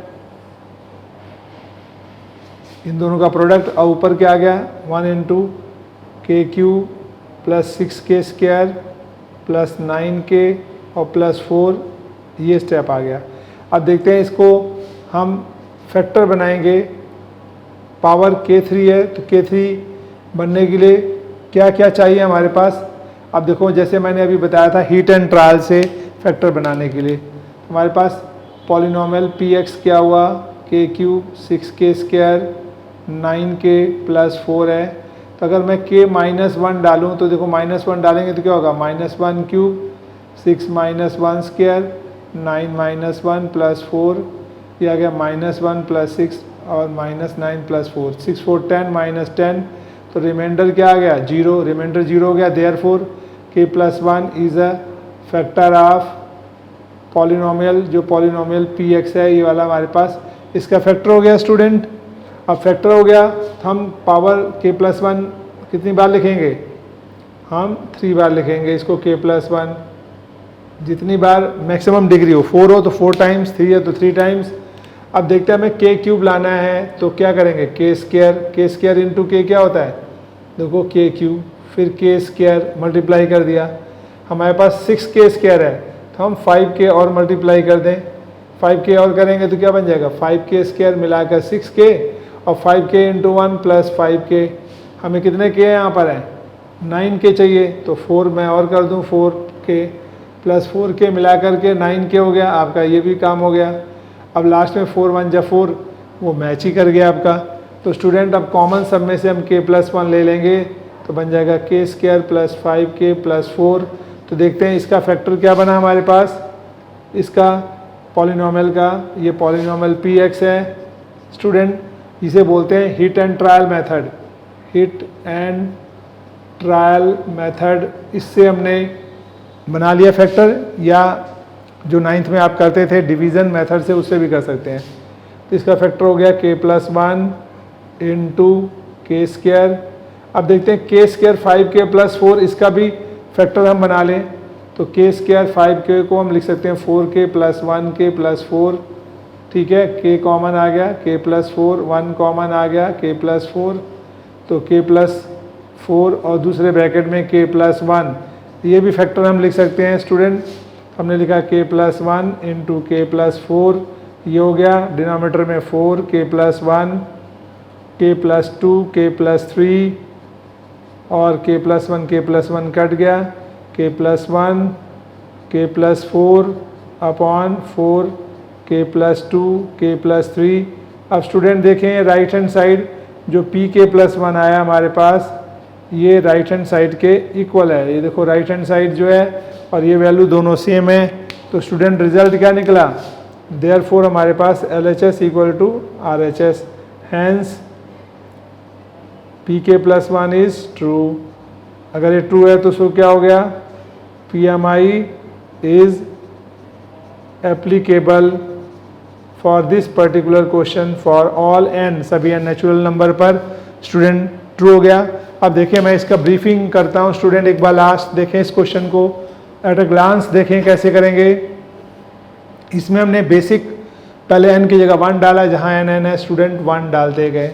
इन दोनों का प्रोडक्ट, और ऊपर क्या आ गया 1 इंटू k³ +6k² +9k और +4, ये स्टेप आ गया। अब देखते हैं इसको हम फैक्टर बनाएंगे, पावर k3 है तो k3 बनने के लिए क्या क्या चाहिए हमारे पास। अब देखो जैसे मैंने अभी बताया था हीट एंड ट्रायल से फैक्टर बनाने के लिए हमारे पास पॉलिनोमियल px क्या हुआ, k³ 6k² 9k +4 है, तो अगर मैं k-1 डालूं तो देखो -1 डालेंगे तो क्या होगा -1³ 6 -1² 9 -1 +4, ये आ गया -1 +6 और -9 +4, 6 4 10 -10, तो रिमाइंडर क्या आ गया 0, रिमाइंडर 0 हो गया। Therefore k+1 is a factor of polynomial, जो पॉलिनोमियल px है ये वाला हमारे पास इसका फैक्टर हो गया स्टूडेंट। अब फैक्टर हो गया तो हम पावर k+1 कितनी बार लिखेंगे, हम 3 बार लिखेंगे इसको, k+1 जितनी बार मैक्सिमम डिग्री हो, 4 हो तो 4 टाइम्स, 3 है तो 3 टाइम्स। अब देखते हैं हमें k³ लाना है तो क्या करेंगे k² इंटू k क्या होता है, देखो k³ फिर k² मल्टीप्लाई कर दिया, हमारे पास 6k² है तो हम 5k और मल्टीप्लाई कर दें, 5k और करेंगे तो क्या बन जाएगा 5k² मिलाकर 6k और 5k इंटू 1 + 5k, हमें कितने k यहाँ पर है 9k चाहिए, तो 4 मैं और कर दूँ 4k + 4k मिला करके 9k हो गया, आपका ये भी काम हो गया। अब लास्ट में 4 1 जा 4, वो मैच ही कर गया आपका। तो स्टूडेंट अब कॉमन सब में से हम k+1 ले लेंगे तो बन जाएगा k² + 5k + 4। तो देखते हैं इसका फैक्टर क्या बना हमारे पास, इसका पॉलिनोमियल का, ये पॉलिनोमियल px है स्टूडेंट, इसे बोलते हैं hit and trial method, hit and trial method. इससे हमने बना लिया फैक्टर, या जो 9th में आप करते थे डिवीज़न मेथड से, उससे भी कर सकते हैं। तो इसका फैक्टर हो गया k+1 इंटू k²। अब देखते हैं k² 5k + 4, इसका भी फैक्टर हम बना लें तो k² 5k को हम लिख सकते हैं 4k + 1k + 4, ठीक है, k कॉमन आ गया, k + 4, 1 कॉमन आ गया, k + 4, तो k + 4 और दूसरे ब्रैकेट में k + 1, ये भी फैक्टर हम लिख सकते हैं स्टूडेंट। हमने लिखा k + 1 इंटू k + 4, ये हो गया डिनोमिनेटर में 4, k + 1, k + 2, k + 3 और k + 1 कट गया, k + 1 k + 4 upon 4 k + 2 k + 3। अब स्टूडेंट देखें राइट हैंड साइड जो pk + 1 आया हमारे पास, ये राइट हैंड साइड के इक्वल है, ये देखो राइट हैंड साइड जो है और ये वैल्यू दोनों सेम है। तो स्टूडेंट रिजल्ट क्या निकला, देयरफॉर हमारे पास LHS = RHS, hence pk + 1 is true. अगर ये ट्रू है तो उसको क्या हो गया, PMI is applicable for this particular question for all n, सभी एन नेचुरल नंबर पर स्टूडेंट ट्रू हो गया। अब देखिए मैं इसका ब्रीफिंग करता हूँ स्टूडेंट, एक बार लास्ट देखें इस क्वेश्चन को एट अ ग्लांस, देखें कैसे करेंगे। इसमें हमने बेसिक पहले n की जगह 1 डाला, जहाँ n है स्टूडेंट 1 डालते गए,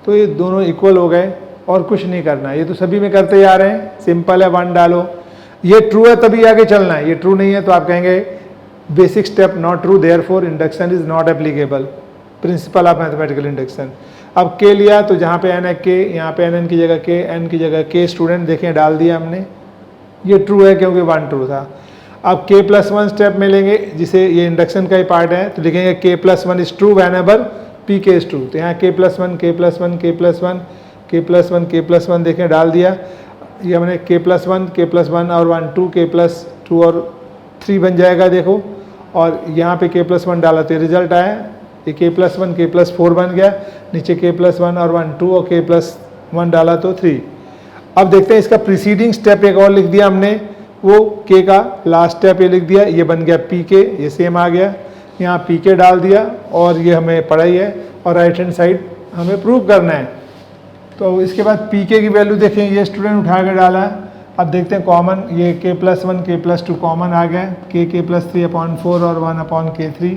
तो ये दोनों इक्वल हो गए और कुछ नहीं करना, ये तो सभी में करते जा रहे हैं, सिंपल है 1 डालो। ये ट्रू है तभी आगे चलना है, ये ट्रू नहीं है तो आप कहेंगे basic step not true, therefore induction is not applicable, principal of mathematical induction. अब k लिया तो जहाँ पे n है k, यहाँ पे n की जगह k, n की जगह k स्टूडेंट देखें डाल दिया हमने, ये ट्रू है क्योंकि 1 ट्रू था। अब k+1 स्टेप में लेंगे, जिसे ये इंडक्शन का ही पार्ट है, तो लिखेंगे k+1 is true when ever pk is true. तो यहाँ k+1 k+1 k+1 k+1 k+1 देखें डाल दिया, ये हमने k+1 और 1 2 k+2 और 3 बन जाएगा देखो, और यहाँ पे k+1 डाला तो रिजल्ट आया, ये k+1 k+4 बन गया, नीचे k+1 और 1 2 और k+1 डाला तो 3। अब देखते हैं इसका प्रीसीडिंग स्टेप एक और लिख दिया हमने, वो k का लास्ट स्टेप ये लिख दिया, ये बन गया pk, ये सेम आ गया, यहाँ pk डाल दिया और ये हमें पढ़ा ही है, और राइट हैंड साइड हमें प्रूव करना है। तो इसके बाद pk की वैल्यू देखें, ये स्टूडेंट उठा के डाला है। अब देखते हैं कॉमन, ये k+1 k+2 कॉमन आ गया, k+3/4 और 1/k3,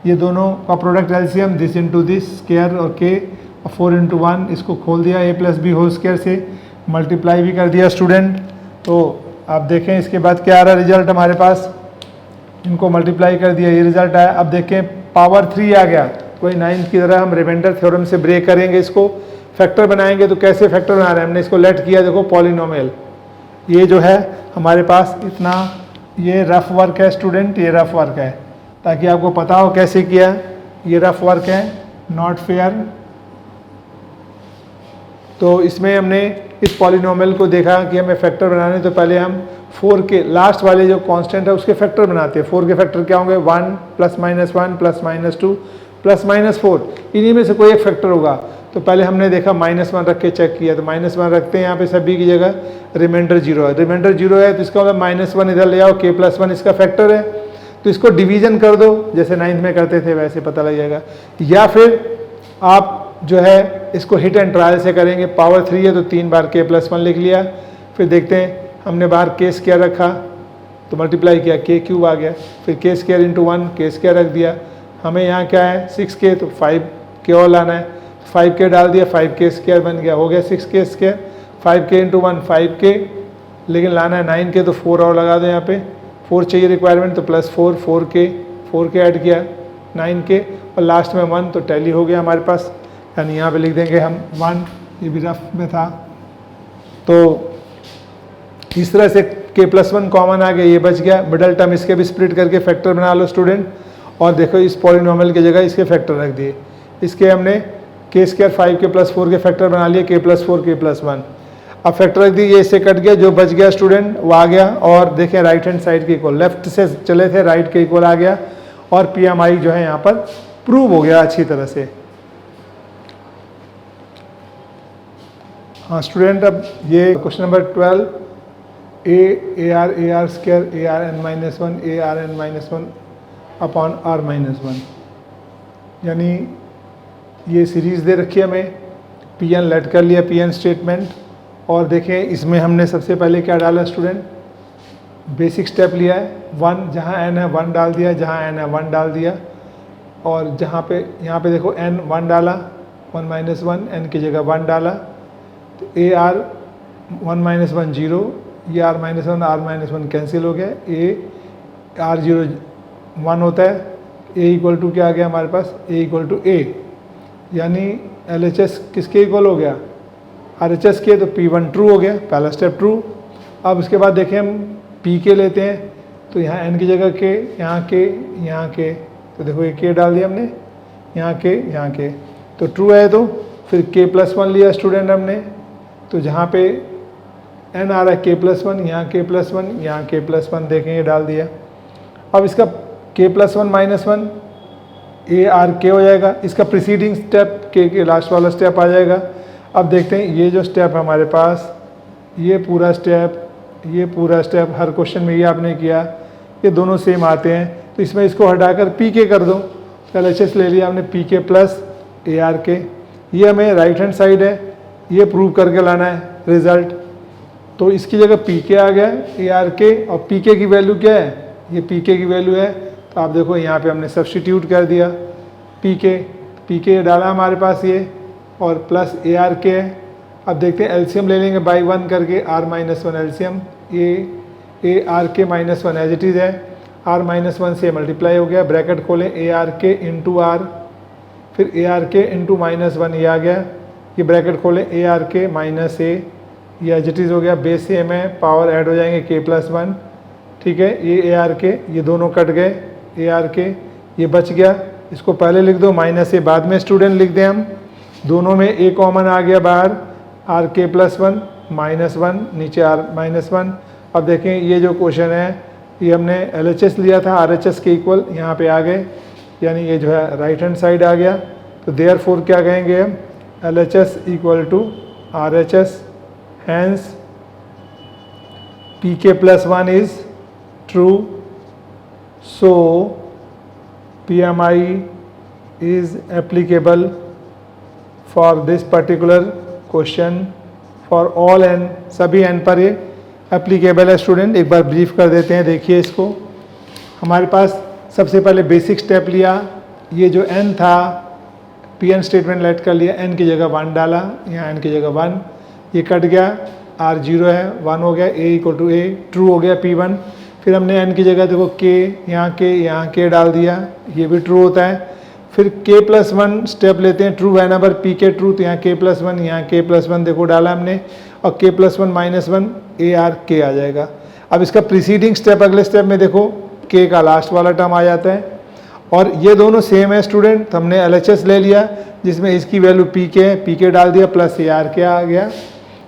ये दोनों का product LCM this into this square और k 4 × 1, इसको खोल दिया a+b होल स्क्वायर से, मल्टीप्लाई भी कर दिया स्टूडेंट। तो आप देखें इसके बाद क्या आ रहा है रिजल्ट हमारे पास, इनको मल्टीप्लाई कर दिया, ये रिजल्ट आया। अब देखें पावर 3 आ गया, कोई 9th की तरह हम रिमाइंडर थ्योरम से ब्रेक करेंगे, इसको फैक्टर बनाएंगे। तो कैसे फैक्टर बना रहे हैं, हमने इसको लेट किया, देखो पॉलिनोमियल, ये जो है हमारे पास इतना, ये रफ वर्क है स्टूडेंट, ये रफ वर्क है, ताकि आपको पता हो कैसे किया, ये रफ वर्क है, नॉट फेयर। तो इसमें हमने इस पॉलिनोमियल को देखा कि हमें फैक्टर बनाने, तो पहले हम 4 के लास्ट वाले जो कांस्टेंट है उसके फैक्टर बनाते हैं। 4 के फैक्टर क्या होंगे, 1 +-1 +-2 +-4, इन्हीं में से कोई एक फैक्टर होगा। तो पहले हमने देखा -1 रख के चेक किया, तो -1 रखते हैं यहाँ पे सभी की जगह, रिमाइंडर 0 है, रिमाइंडर 0 है तो इसका मतलब -1 इधर ले आओ, k+1 इसका फैक्टर है, तो इसको डिवीजन कर दो, जैसे 9th में करते थे वैसे पता लग जाएगा। या फिर आप जो है इसको हिट एंड ट्रायल से करेंगे, पावर 3 है तो 3 बार k+1 लिख लिया, फिर देखते हैं हमने बाहर k² रखा तो मल्टीप्लाई किया, k³ आ गया, फिर k² × 1 k² रख दिया, हमें यहाँ क्या है 6k, तो 5k और लाना है, 5k डाल दिया, 5k² बन गया, हो गया 6k², 5k × 1 5k, लेकिन लाना है 9k, तो 4 और लगा दो यहाँ पे, 4 चाहिए रिक्वायरमेंट, तो +4 4k ऐड किया 9k, और लास्ट में 1, तो टैली हो गया हमारे पास, यानी यहाँ पे लिख देंगे हम 1, ये भी रफ में था। तो इस तरह से k+1 कॉमन आ गया, ये बच गया, मिडल टर्म इसके भी स्प्लिट करके फैक्टर बना लो स्टूडेंट, और देखो इस पॉलिनोमियल की जगह इसके फैक्टर रख दिए, इसके हमने k² 5k +4 के फैक्टर बना लिए, k+4 k+1, अब फैक्टर रख दिए, ये इससे कट गया, जो बच गया स्टूडेंट वो आ गया, और देखें राइट हैंड साइड के इक्वल, लेफ्ट से चले थे राइट के इक्वल आ गया, और PMI जो है यहाँ पर प्रूव हो गया अच्छी तरह से। हाँ स्टूडेंट, अब ये question number 12, AR square ARn-1 ARn-1/r-1, यानी ये सीरीज़ दे रखी है हमें, PN लेट कर लिया, PN स्टेटमेंट, और देखें इसमें हमने सबसे पहले क्या डाला स्टूडेंट, बेसिक स्टेप लिया है, 1 जहाँ n है 1 डाल दिया, जहाँ n है 1 डाल दिया, और जहाँ पे यहाँ पे देखो n 1 डाला, 1 - 1 n की जगह 1 डाला, तो AR 1 - 1 0, ये R - 1 R - 1 कैंसिल हो गया, R0 1 होता है, A = क्या आ गया हमारे पास, A = A, यानी LHS किसके इक्वल हो गया, RHS के, तो P1 ट्रू हो गया, पहला स्टेप ट्रू। अब उसके बाद देखें हम PK लेते हैं, तो यहाँ n की जगह k, यहाँ k, यहाँ k, तो देखो ये k डाल दिया हमने, यहाँ k, यहाँ k, तो ट्रू है। तो फिर k+1 लिया स्टूडेंट हमने, तो जहाँ पे n आ रहा है k+1, यहाँ k+1, यहाँ k+1 देखें ये डाल दिया। अब इसका k+1 - 1 ARK हो जाएगा, इसका प्रीसीडिंग स्टेप k के लास्ट वाला स्टेप आ जाएगा। अब देखते हैं ये जो स्टेप है हमारे पास, ये पूरा स्टेप हर क्वेश्चन में ये आपने किया, ये दोनों सेम आते हैं, तो इसमें इसको हटाकर PK कर दो, तो LHS ले लिया हमने PK प्लस ARK, ये हमें राइट हैंड साइड है, ये प्रूव करके लाना है रिजल्ट। तो इसकी जगह PK आ गया ARK, और PK की वैल्यू क्या है, ये PK की वैल्यू है। तो आप देखो यहाँ पे हमने सब्स्टिट्यूट कर दिया, PK डाला हमारे पास ये, और प्लस ARK है। अब देखते हैं एलसीएम ले लेंगे बाई 1 करके, R-1 एलसीएम, ये ARK -1 एज इट इज़ है, R-1 से मल्टीप्लाई हो गया, ब्रैकेट खोलें ARK इंटू R, फिर ARK इंटू -1 ये आ गया, ये ब्रैकेट खोलें ARK माइनस A, ये एज इट इज़ हो गया, बेस सेम है, पावर ऐड हो जाएंगे K+1, ठीक है। ये ARK, ये दोनों कट गए, ARK ये बच गया, इसको पहले लिख दो, -A बाद में स्टूडेंट लिख दें हम, दोनों में A कॉमन आ गया बाहर, RK+1 -1, नीचे R-1। अब देखें ये जो क्वेश्चन है ये हमने LHS लिया था, RHS के इक्वल यहाँ पे आ गए, यानी ये जो है राइट हैंड साइड आ गया। तो देयरफॉर क्या कहेंगे हम, LHS equal to RHS, hence PK+1 is true, so PMI is applicable for this particular question for all n, सभी n पर ये एप्लीकेबल है स्टूडेंट। एक बार ब्रीफ कर देते हैं, देखिए इसको। हमारे पास सबसे पहले बेसिक स्टेप लिया, ये जो n था Pn स्टेटमेंट लेट कर लिया, n की जगह 1 डाला, यहाँ n की जगह 1, ये कट गया, R 0 है, 1 हो गया, A equal to A, true हो गया P1। फिर हमने n की जगह देखो k, यहाँ k डाल दिया, ये भी ट्रू होता है। फिर K+1 स्टेप लेते हैं, true van ever PK true, तो यहाँ K+1, यहाँ K+1 देखो डाला हमने, और K+1 -1 ARK आ जाएगा। अब इसका प्रीसीडिंग स्टेप, अगले स्टेप में देखो K का लास्ट वाला टर्म आ जाता है, और ये दोनों सेम है स्टूडेंट। तो हमने LHS ले लिया जिसमें इसकी वैल्यू PK है, PK डाल दिया, प्लस ARK आ गया,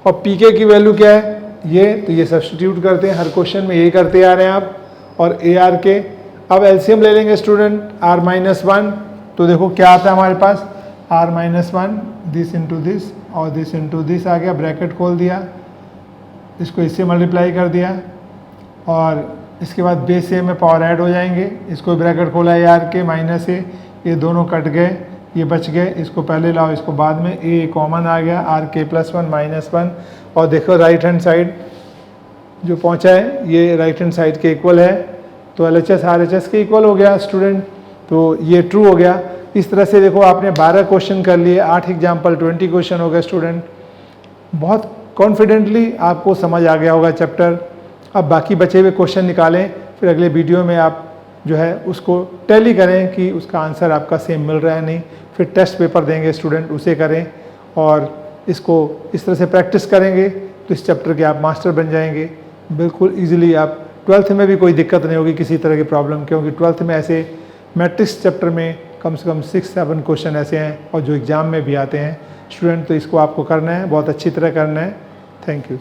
और PK की वैल्यू क्या है ये, तो ये सब्स्टिट्यूट करते हैं, हर क्वेश्चन में यही करते आ रहे हैं आप, और ARK। अब एलसीएम ले लेंगे स्टूडेंट, R-1, तो देखो क्या आता है हमारे पास, R-1 दिस इंटू दिस और दिस इंटू दिस आ गया, ब्रैकेट खोल दिया, इसको इससे मल्टीप्लाई कर दिया, और इसके बाद बेस से में पावर ऐड हो जाएंगे, इसको ब्रैकेट खोला ARK -A, ये दोनों कट गए, ये बच गए, इसको पहले लाओ, इसको बाद में, A कॉमन आ गया, RK+1 -1, और देखो राइट हैंड साइड जो पहुंचा है ये राइट हैंड साइड के इक्वल है, तो LHS RHS के इक्वल हो गया स्टूडेंट, तो ये ट्रू हो गया। इस तरह से देखो आपने 12 क्वेश्चन कर लिए, 8 एग्जाम्पल, 20 क्वेश्चन हो गए स्टूडेंट। बहुत कॉन्फिडेंटली आपको समझ आ गया होगा चैप्टर। अब बाकी बचे हुए क्वेश्चन निकालें, फिर अगले वीडियो में आप जो है उसको टैली करें कि उसका आंसर आपका सेम मिल रहा है नहीं, फिर टेस्ट पेपर देंगे स्टूडेंट, उसे करें, और इसको इस तरह से प्रैक्टिस करेंगे तो इस चैप्टर के आप मास्टर बन जाएंगे बिल्कुल ईजिली। आप 12th में भी कोई दिक्कत नहीं होगी किसी तरह की प्रॉब्लम, क्योंकि 12th में ऐसे मैट्रिक्स चैप्टर में कम से कम 6-7 क्वेश्चन ऐसे हैं और जो एग्ज़ाम में भी आते हैं स्टूडेंट। तो इसको आपको करना है, बहुत अच्छी तरह करना है। Thank you.